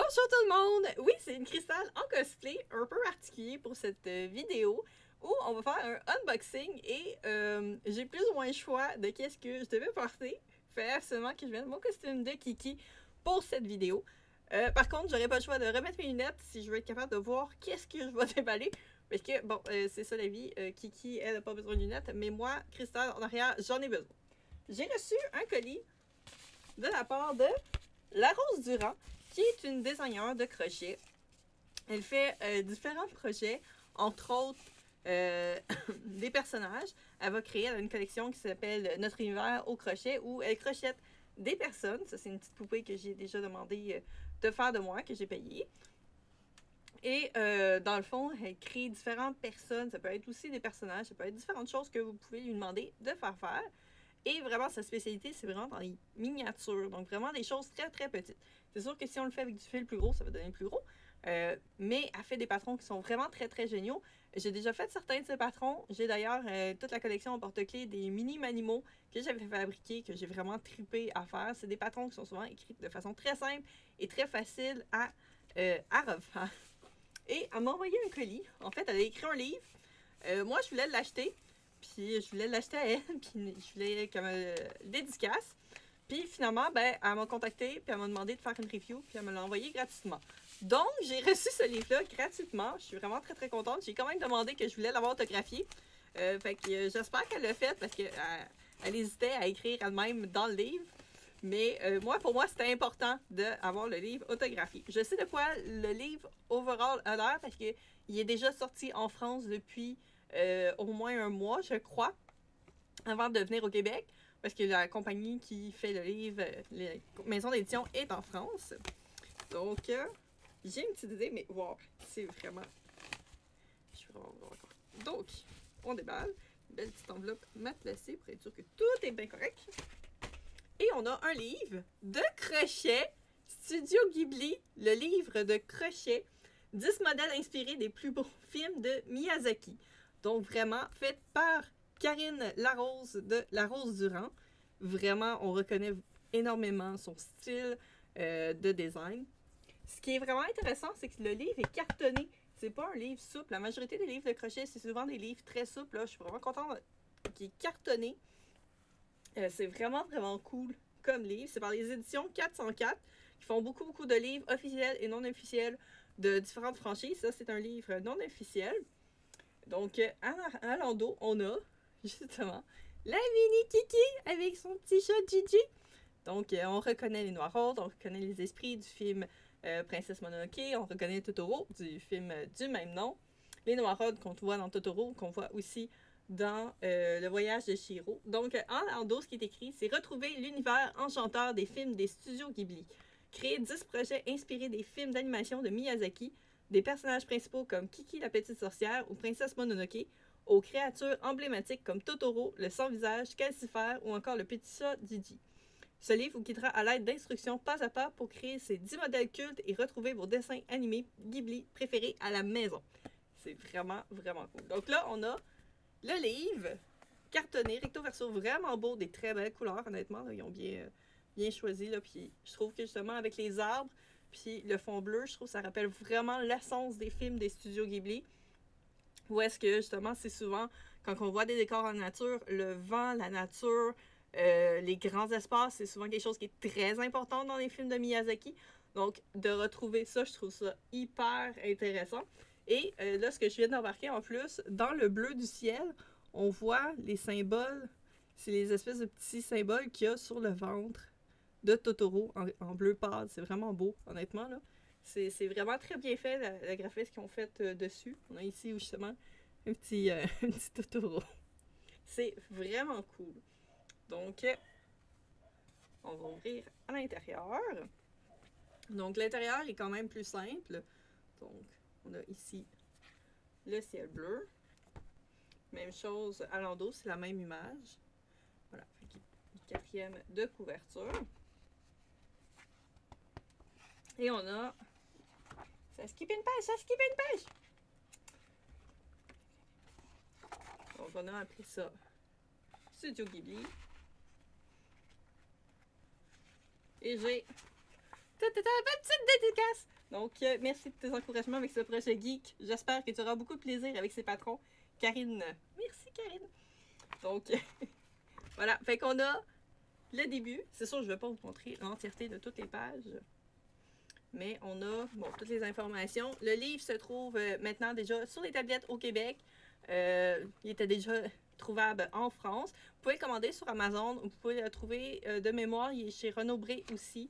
Bonjour tout le monde! Oui, c'est une Cristal en cosplay, un peu particulier pour cette vidéo où on va faire un unboxing et j'ai plus ou moins le choix de qu'est-ce que je devais porter. Il fallait absolument que je mette mon costume de Kiki pour cette vidéo. Par contre, j'aurais pas le choix de remettre mes lunettes si je veux être capable de voir qu'est-ce que je vais déballer. Parce que, bon, c'est ça la vie. Kiki, elle n'a pas besoin de lunettes, mais moi, Cristal, en arrière, j'en ai besoin. J'ai reçu un colis de la part de La Rose Durand, qui est une designer de crochet. Elle fait différents projets, entre autres des personnages. Elle va créer une collection qui s'appelle Notre univers au crochet, où elle crochette des personnes. Ça, c'est une petite poupée que j'ai déjà demandé de faire de moi, que j'ai payée. Et dans le fond, elle crée différentes personnes. Ça peut être aussi des personnages, ça peut être différentes choses que vous pouvez lui demander de faire. Et vraiment, sa spécialité, c'est vraiment dans les miniatures. Donc, vraiment des choses très, très petites. C'est sûr que si on le fait avec du fil plus gros, ça va donner plus gros. Mais elle fait des patrons qui sont vraiment très, très géniaux. J'ai déjà fait certains de ces patrons. J'ai d'ailleurs toute la collection en porte-clés des mini-manimaux que j'avais fabriqués, que j'ai vraiment trippé à faire. C'est des patrons qui sont souvent écrits de façon très simple et très facile à refaire. Et elle m'a envoyé un colis. En fait, elle a écrit un livre. Moi, je voulais l'acheter. Puis je voulais l'acheter à elle, puis je voulais qu'elle me dédicace. Puis finalement, ben, elle m'a contacté, puis elle m'a demandé de faire une review, puis elle me l'a envoyé gratuitement. Donc, j'ai reçu ce livre-là gratuitement. Je suis vraiment très très contente. J'ai quand même demandé que je voulais l'avoir autographié. Fait que j'espère qu'elle l'a fait parce qu'elle hésitait à écrire elle-même dans le livre. Mais moi, pour moi, c'était important d'avoir le livre autographié. Je sais de quoi le livre overall a l'air parce qu'il est déjà sorti en France depuis au moins un mois, je crois, avant de venir au Québec, parce que la compagnie qui fait le livre, la maison d'édition, est en France. Donc, j'ai une petite idée, mais wow, c'est vraiment... Je suis vraiment... Donc, on déballe. Une belle petite enveloppe matelassée pour être sûr que tout est bien correct. Et on a un livre de crochet, Studio Ghibli, le livre de crochet, 10 modèles inspirés des plus beaux films de Miyazaki. Donc vraiment, fait par Karine Larose de La Rose Durand. Vraiment, on reconnaît énormément son style de design. Ce qui est vraiment intéressant, c'est que le livre est cartonné. C'est pas un livre souple. La majorité des livres de crochet, c'est souvent des livres très souples. Là. Je suis vraiment contente qu'il est cartonné. C'est vraiment, vraiment cool comme livre. C'est par les éditions 404 qui font beaucoup, beaucoup de livres officiels et non officiels de différentes franchises. Ça, c'est un livre non officiel. Donc, à l'endos, on a justement la mini Kiki avec son petit chat Gigi. Donc, on reconnaît les Noiraudes, on reconnaît les esprits du film Princesse Mononoke, on reconnaît Totoro du film du même nom. Les Noiraudes qu'on voit dans Totoro, qu'on voit aussi dans Le Voyage de Chihiro. Donc, en endos, ce qui est écrit, c'est retrouver l'univers enchanteur des films des studios Ghibli. Créer 10 projets inspirés des films d'animation de Miyazaki, des personnages principaux comme Kiki la petite sorcière ou Princesse Mononoke, aux créatures emblématiques comme Totoro, le sans-visage, Calcifère ou encore le petit chat Gigi. Ce livre vous guidera à l'aide d'instructions pas à pas pour créer ces 10 modèles cultes et retrouver vos dessins animés Ghibli préférés à la maison. C'est vraiment, vraiment cool. Donc là, on a le livre cartonné, recto verso, vraiment beau, des très belles couleurs, honnêtement. Là, ils ont bien choisi. Là, puis je trouve que justement, avec les arbres, puis le fond bleu, je trouve que ça rappelle vraiment l'essence des films des studios Ghibli. Où est-ce que justement, c'est souvent, quand on voit des décors en nature, le vent, la nature, les grands espaces, c'est souvent quelque chose qui est très important dans les films de Miyazaki. Donc, de retrouver ça, je trouve ça hyper intéressant. Et là, ce que je viens d'embarquer en plus, dans le bleu du ciel, on voit les symboles, c'est les espèces de petits symboles qu'il y a sur le ventre de Totoro en bleu pâle. C'est vraiment beau, honnêtement, là. C'est vraiment très bien fait, le graphisme qu'ils ont fait dessus. On a ici, justement, un petit Totoro. C'est vraiment cool. Donc, on va ouvrir à l'intérieur. Donc, l'intérieur est quand même plus simple. Donc, on a ici le ciel bleu. Même chose à l'endos, c'est la même image. Voilà, le quatrième de couverture. Et on a... Ça skip une page, ça skip une page! Donc, on a appris ça Studio Ghibli. Et j'ai... Petite dédicace Donc, merci de tes encouragements avec ce projet geek. J'espère que tu auras beaucoup de plaisir avec ses patrons. Karine, merci Karine. Donc, voilà. Fait qu'on a le début. C'est sûr, je ne vais pas vous montrer l'entièreté de toutes les pages. Mais on a toutes les informations. Le livre se trouve maintenant déjà sur les tablettes au Québec. Il était déjà trouvable en France. Vous pouvez le commander sur Amazon. Vous pouvez le trouver de mémoire. Il est chez Renaud Bré aussi.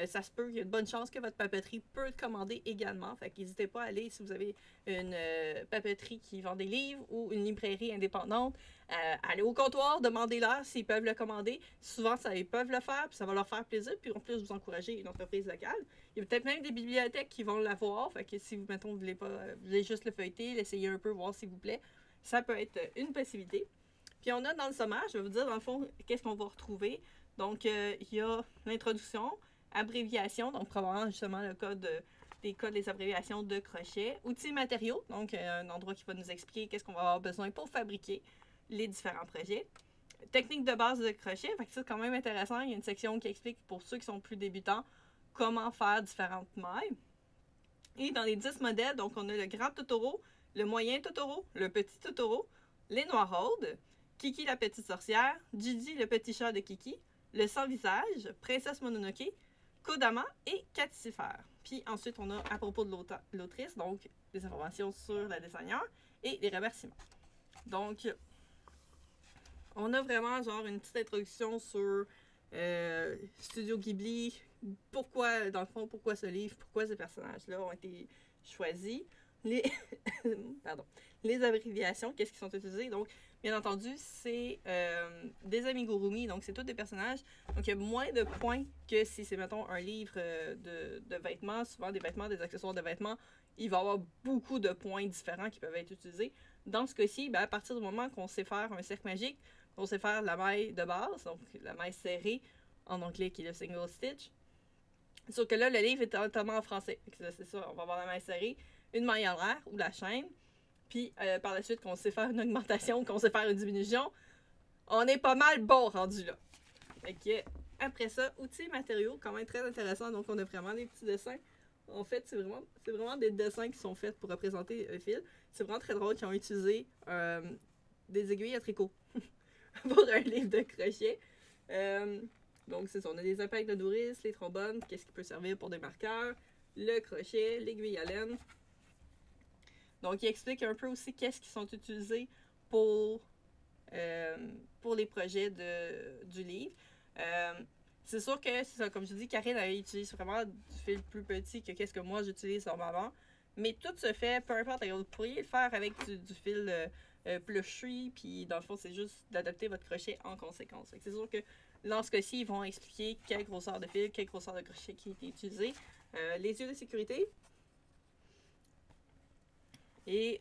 Ça se peut, il y a de bonnes chances que votre papeterie peut le commander également. Fait qu'hésitez pas à aller si vous avez une papeterie qui vend des livres ou une librairie indépendante. Allez au comptoir, demandez-leur s'ils peuvent le commander. Souvent, ils peuvent le faire, puis ça va leur faire plaisir. Puis en plus, vous encourager une entreprise locale. Il y a peut-être même des bibliothèques qui vont l'avoir. Fait que si vous, mettons, vous voulez juste le feuilleter, l'essayer un peu, voir s'il vous plaît, ça peut être une possibilité. Puis on a dans le sommaire, je vais vous dire dans le fond, qu'est-ce qu'on va retrouver. Donc, il y a l'introduction, abréviation, donc probablement justement le code, des codes des abréviations de crochet. Outils matériaux, donc un endroit qui va nous expliquer qu'est-ce qu'on va avoir besoin pour fabriquer les différents projets. Technique de base de crochet, fait que c'est quand même intéressant. Il y a une section qui explique pour ceux qui sont plus débutants comment faire différentes mailles. Et dans les 10 modèles, donc on a le grand Totoro, le moyen Totoro, le petit Totoro, les Noiraudes, Kiki la petite sorcière, Gigi le petit chat de Kiki, le sans visage, Princesse Mononoke, Kodama et Caticifère. Puis ensuite, on a à propos de l'autrice, donc des informations sur la designer et les remerciements. Donc, on a vraiment genre une petite introduction sur Studio Ghibli, pourquoi, dans le fond, pourquoi ce livre, pourquoi ces personnages-là ont été choisis, les, pardon, les abréviations, qu'est-ce qui sont utilisés. Donc, bien entendu, c'est des amigurumi, donc c'est tous des personnages. Donc, il y a moins de points que si c'est, mettons, un livre de vêtements, souvent des vêtements, des accessoires de vêtements, il va y avoir beaucoup de points différents qui peuvent être utilisés. Dans ce cas-ci, ben, à partir du moment qu'on sait faire un cercle magique, on sait faire la maille de base, donc la maille serrée, en anglais qui est le single stitch. Sauf que là, le livre est totalement en français. C'est ça, on va avoir la maille serrée, une maille en l'air ou la chaîne. Puis par la suite, qu'on sait faire une augmentation, qu'on sait faire une diminution, on est pas mal bon rendu là. Fait que, après ça, outils et matériaux, quand même très intéressant. Donc on a vraiment des petits dessins. En fait, c'est vraiment des dessins qui sont faits pour représenter le fil. C'est vraiment très drôle qu'ils ont utilisé des aiguilles à tricot pour un livre de crochet. Donc, c'est ça. On a des impacts de nourrice, les trombones, qu'est-ce qui peut servir pour des marqueurs, le crochet, l'aiguille à laine. Donc, il explique un peu aussi qu'est-ce qui sont utilisés pour les projets du livre. C'est sûr que, c'est ça, comme je dis, Karine utilise vraiment du fil plus petit que qu'est-ce que moi j'utilise normalement. Mais tout se fait, peu importe. Vous pourriez le faire avec du fil plushie, puis dans le fond, c'est juste d'adapter votre crochet en conséquence. C'est sûr que dans ce cas-ci, ils vont expliquer quelle grosseur de fil, quelle grosseur de crochet qui a été utilisée. Les yeux de sécurité. Et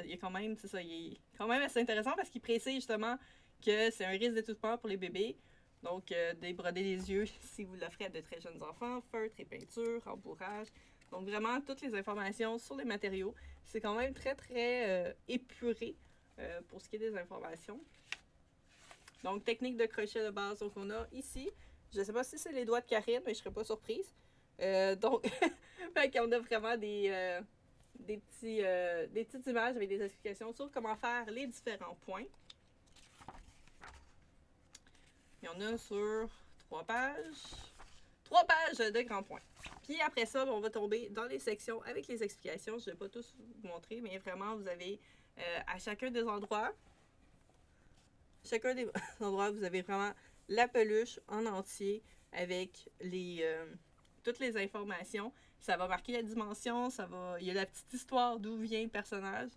il y a quand même, c'est ça, il est quand même assez intéressant parce qu'il précise justement que c'est un risque d'étouffement pour les bébés. Donc, débroder les yeux si vous l'offrez à de très jeunes enfants, feutre et peinture, rembourrage. Donc, vraiment, toutes les informations sur les matériaux. C'est quand même très, très épuré pour ce qui est des informations. Donc, technique de crochet de base. Donc, on a ici, je ne sais pas si c'est les doigts de Karine, mais je ne serais pas surprise. Donc, on a vraiment des petites images avec des explications sur comment faire les différents points. Il y en a sur 3 pages. 3 pages de grands points. Puis après ça, on va tomber dans les sections avec les explications. Je ne vais pas tous vous montrer, mais vraiment, vous avez à chacun des endroits, vous avez vraiment la peluche en entier avec toutes les informations. Ça va marquer la dimension, il y a la petite histoire d'où vient le personnage.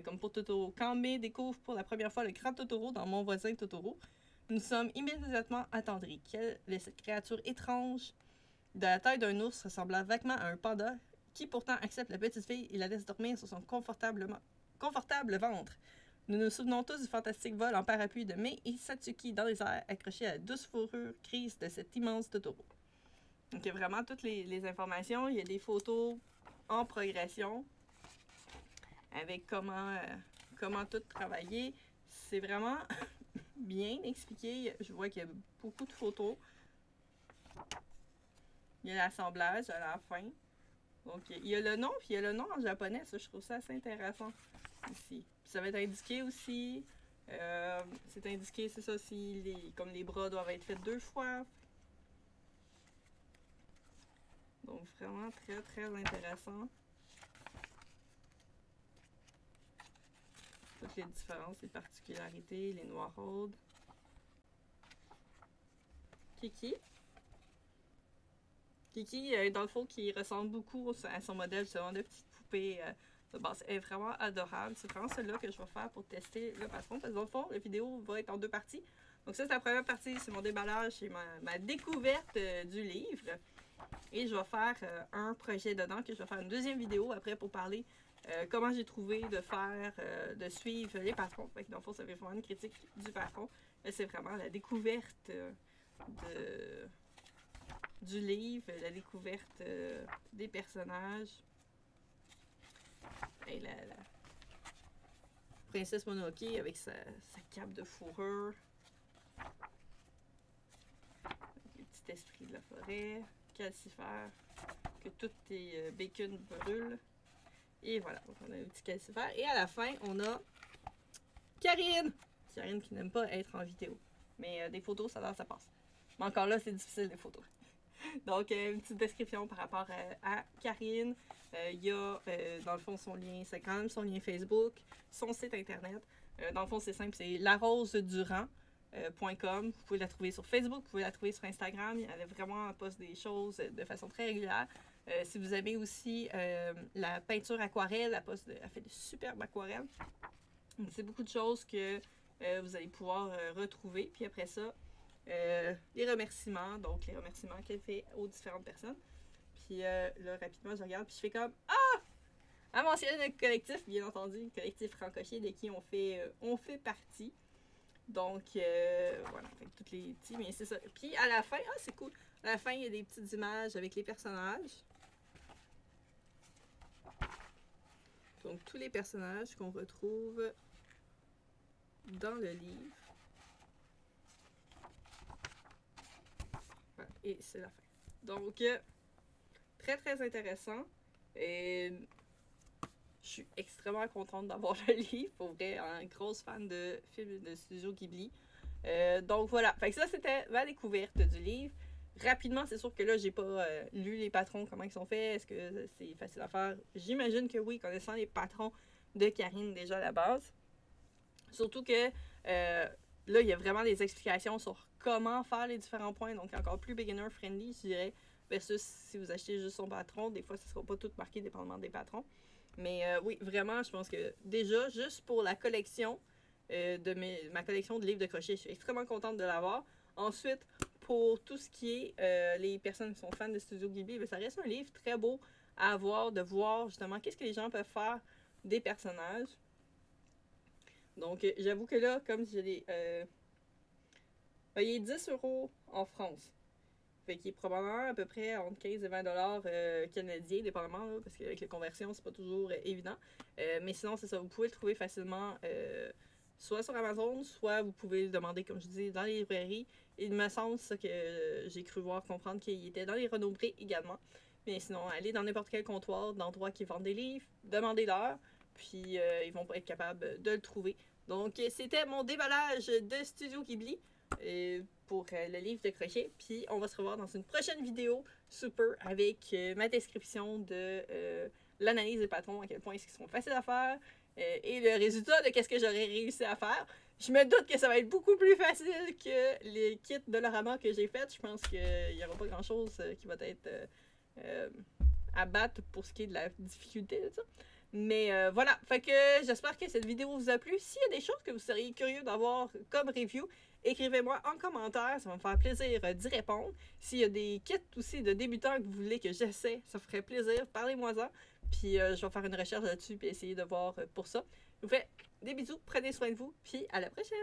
Comme pour Totoro. Quand Mai découvre pour la première fois le grand Totoro dans Mon voisin Totoro, nous sommes immédiatement attendris. Quelle est cette créature étrange de la taille d'un ours ressemblant vaguement à un panda qui pourtant accepte la petite fille et la laisse dormir sur son confortable ventre. Nous nous souvenons tous du fantastique vol en parapluie de Mai et Satsuki dans les airs, accrochés à la douce fourrure grise de cet immense Totoro. Donc, il y a vraiment toutes les informations. Il y a des photos en progression avec comment tout travailler. C'est vraiment bien expliqué. Je vois qu'il y a beaucoup de photos. Il y a l'assemblage à la fin. Donc, il y a le nom, puis il y a le nom en japonais. Ça, je trouve ça assez intéressant ici. Puis ça va être indiqué aussi. C'est indiqué, c'est ça, si comme les bras doivent être faits 2 fois. Donc, vraiment très, très intéressant. Toutes les différences, les particularités, les noiraudes. Kiki. Kiki, dans le fond, qui ressemble beaucoup à son modèle, justement, de petite poupée de base. Elle est vraiment adorable. C'est vraiment celle-là que je vais faire pour tester le patron. Parce que dans le fond, la vidéo va être en 2 parties. Donc ça, c'est la première partie, c'est mon déballage, c'est ma découverte du livre. Et je vais faire un projet dedans, que je vais faire une deuxième vidéo après pour parler comment j'ai trouvé de faire, de suivre les patrons. Fait que dans le fond, ça fait vraiment une critique du patron. C'est vraiment la découverte du livre, la découverte des personnages. Et la princesse Mononoke avec sa cape de fourrure. Le petit esprit de la forêt. Calcifère. Que tous tes bacon brûlent. Et voilà, donc on a un petit calcifère. Et à la fin, on a Karine! Karine qui n'aime pas être en vidéo. Mais des photos, ça passe. Mais encore là, c'est difficile, les photos. Donc, une petite description par rapport à Karine. Il y a, dans le fond, son lien Instagram, son lien Facebook, son site internet. Dans le fond, c'est simple, c'est larosedurand.com. Vous pouvez la trouver sur Facebook, vous pouvez la trouver sur Instagram. Elle est vraiment poste des choses de façon très régulière. Si vous aimez aussi la peinture aquarelle, elle fait de superbes aquarelles. C'est beaucoup de choses que vous allez pouvoir retrouver. Puis après ça, les remerciements, donc les remerciements qu'elle fait aux différentes personnes. Puis là, rapidement, je regarde, puis je fais comme ah! Elle mentionne le collectif, bien entendu, le collectif Francochier, de qui on fait partie. Donc, voilà, fait que toutes les petits, mais c'est ça. Puis à la fin, c'est cool. À la fin, il y a des petites images avec les personnages. Donc, tous les personnages qu'on retrouve dans le livre. Voilà, et c'est la fin. Donc, très très intéressant. Et je suis extrêmement contente d'avoir le livre. Pour vrai, un grosse fan de films de Studio Ghibli. Donc voilà, fait que ça c'était ma découverte du livre. Rapidement, c'est sûr que là, j'ai pas lu les patrons, comment ils sont faits. Est-ce que c'est facile à faire? J'imagine que oui, connaissant les patrons de Karine déjà à la base. Surtout que là, il y a vraiment des explications sur comment faire les différents points. Donc, encore plus beginner friendly, je dirais. Versus si vous achetez juste son patron, des fois, ça ne sera pas tout marqué dépendamment des patrons. Mais oui, vraiment, je pense que déjà, juste pour la collection ma collection de livres de crochet, je suis extrêmement contente de l'avoir. Ensuite, pour tout ce qui est les personnes qui sont fans de Studio Ghibli, ça reste un livre très beau à avoir, de voir justement qu'est-ce que les gens peuvent faire des personnages. Donc, j'avoue que là, comme je l'ai... il est 10€ en France. Fait qu'il est probablement à peu près entre 15 et 20 $ canadiens, dépendamment, là, parce qu'avec les conversions, c'est pas toujours évident. Mais sinon, c'est ça, vous pouvez le trouver facilement soit sur Amazon, soit vous pouvez le demander, comme je dis, dans les librairies. Il me semble, ça que j'ai cru voir comprendre qu'il était dans les Renaud-Bré également. Mais sinon, allez dans n'importe quel comptoir d'endroits qui vendent des livres, demandez-leur, puis ils vont être capables de le trouver. Donc, c'était mon déballage de Studio Ghibli pour le livre de crochet. Puis, on va se revoir dans une prochaine vidéo super avec ma description de l'analyse des patrons, à quel point ils sont faciles à faire et le résultat de qu'est-ce que j'aurais réussi à faire. Je me doute que ça va être beaucoup plus facile que les kits de Dollarama que j'ai fait. Je pense qu'il n'y aura pas grand-chose qui va être à battre pour ce qui est de la difficulté de ça. Mais voilà, fait que j'espère que cette vidéo vous a plu. S'il y a des choses que vous seriez curieux d'avoir comme review, écrivez-moi en commentaire, ça va me faire plaisir d'y répondre. S'il y a des kits aussi de débutants que vous voulez que j'essaie, ça ferait plaisir, parlez-moi-en. Puis je vais faire une recherche là-dessus et essayer de voir pour ça. Je vous fais des bisous, prenez soin de vous, puis à la prochaine!